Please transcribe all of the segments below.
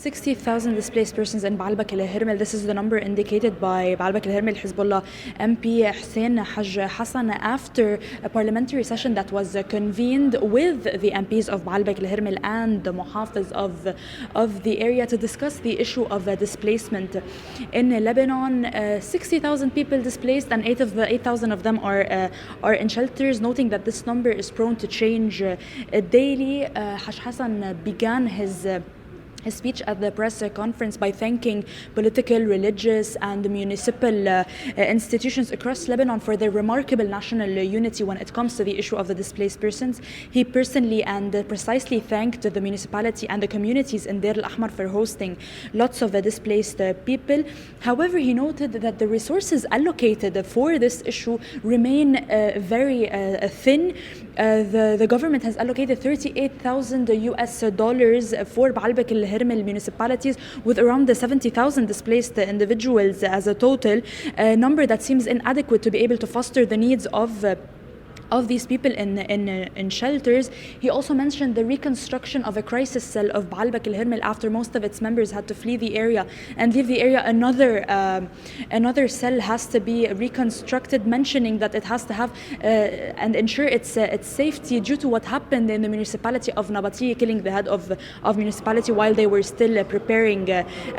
60,000 displaced persons in Baalbeck-Hermel. This is the number indicated by Baalbeck-Hermel Hezbollah MP Hussein Haj Hassan after a parliamentary session that was convened with the MPs of Baalbeck-Hermel and the Muhafiz of the area to discuss the issue of displacement in Lebanon. 60,000 people displaced, and 8,000 of them are in shelters, noting that this number is prone to change daily. Haj Hassan began his speech at the press conference by thanking political, religious and municipal institutions across Lebanon for their remarkable national unity when it comes to the issue of the displaced persons. He personally and precisely thanked the municipality and the communities in Deir al-Ahmar for hosting lots of displaced people. However, he noted that the resources allocated for this issue remain very thin. The government has allocated $38,000 for Baalbeck-Hermel municipalities, with around 70,000 displaced individuals as a total number that seems inadequate to be able to foster the needs of these people in shelters. He also mentioned the reconstruction of a crisis cell of Baalbeck-Hermel after most of its members had to flee the area and leave the area. Another cell has to be reconstructed, mentioning that it has to have and ensure its safety due to what happened in the municipality of Nabatieh, killing the head of municipality while they were still preparing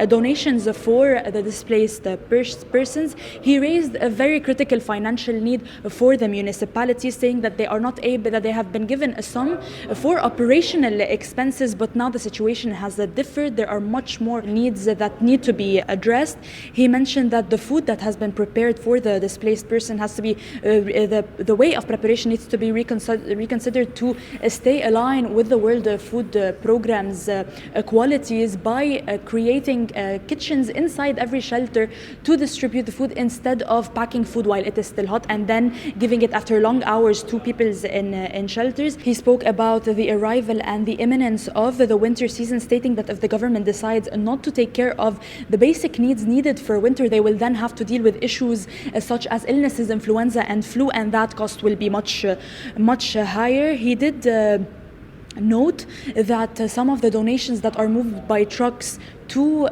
donations for the displaced persons. He raised a very critical financial need for the municipalities, saying that they are not able, that they have been given a sum for operational expenses, but now the situation has differed. There are much more needs that need to be addressed. He mentioned that the food that has been prepared for the displaced person has to be, the way of preparation needs to be reconsidered to stay aligned with the World Food Program's qualities by creating kitchens inside every shelter to distribute the food instead of packing food while it is still hot and then giving it after long hours to people in shelters. He spoke about the arrival and the imminence of the winter season, stating that if the government decides not to take care of the basic needs needed for winter, they will then have to deal with issues such as illnesses, influenza and flu, and that cost will be much higher. He did note that some of the donations that are moved by trucks to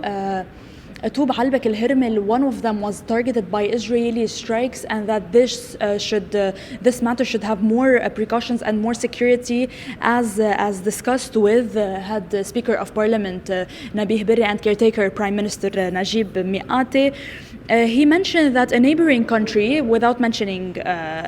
Baalbeck-Hermel, one of them was targeted by Israeli strikes, and that this matter should have more precautions and more security, as discussed with head Speaker of Parliament Nabih Berri and caretaker Prime Minister Najib Mikati. He mentioned that a neighboring country, without mentioning,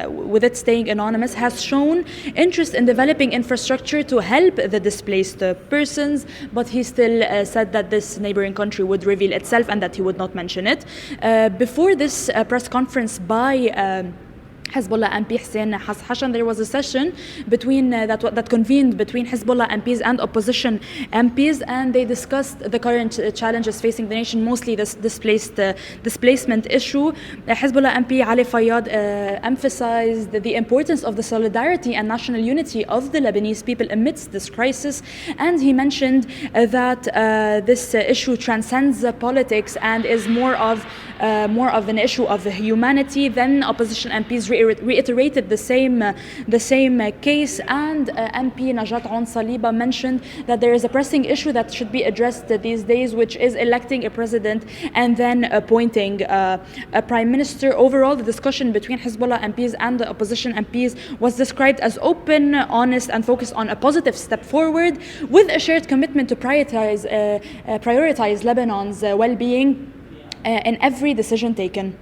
with it staying anonymous, has shown interest in developing infrastructure to help the displaced persons, but he still said that this neighboring country would reveal itself and that he would not mention it. Before this press conference by Hezbollah MP Hussein Hassan, there was a session between that convened between Hezbollah MPs and opposition MPs, and they discussed the current challenges facing the nation, mostly this displacement issue. Hezbollah MP Ali Fayyad emphasized the importance of the solidarity and national unity of the Lebanese people amidst this crisis, and he mentioned that this issue transcends politics and is more of an issue of humanity. Then opposition MPs reiterated the same case, and MP Najat Aoun Saliba mentioned that there is a pressing issue that should be addressed these days, which is electing a president and then appointing a prime minister. Overall, the discussion between Hezbollah MPs and the opposition MPs was described as open, honest, and focused on a positive step forward, with a shared commitment to prioritize Lebanon's well-being in every decision taken.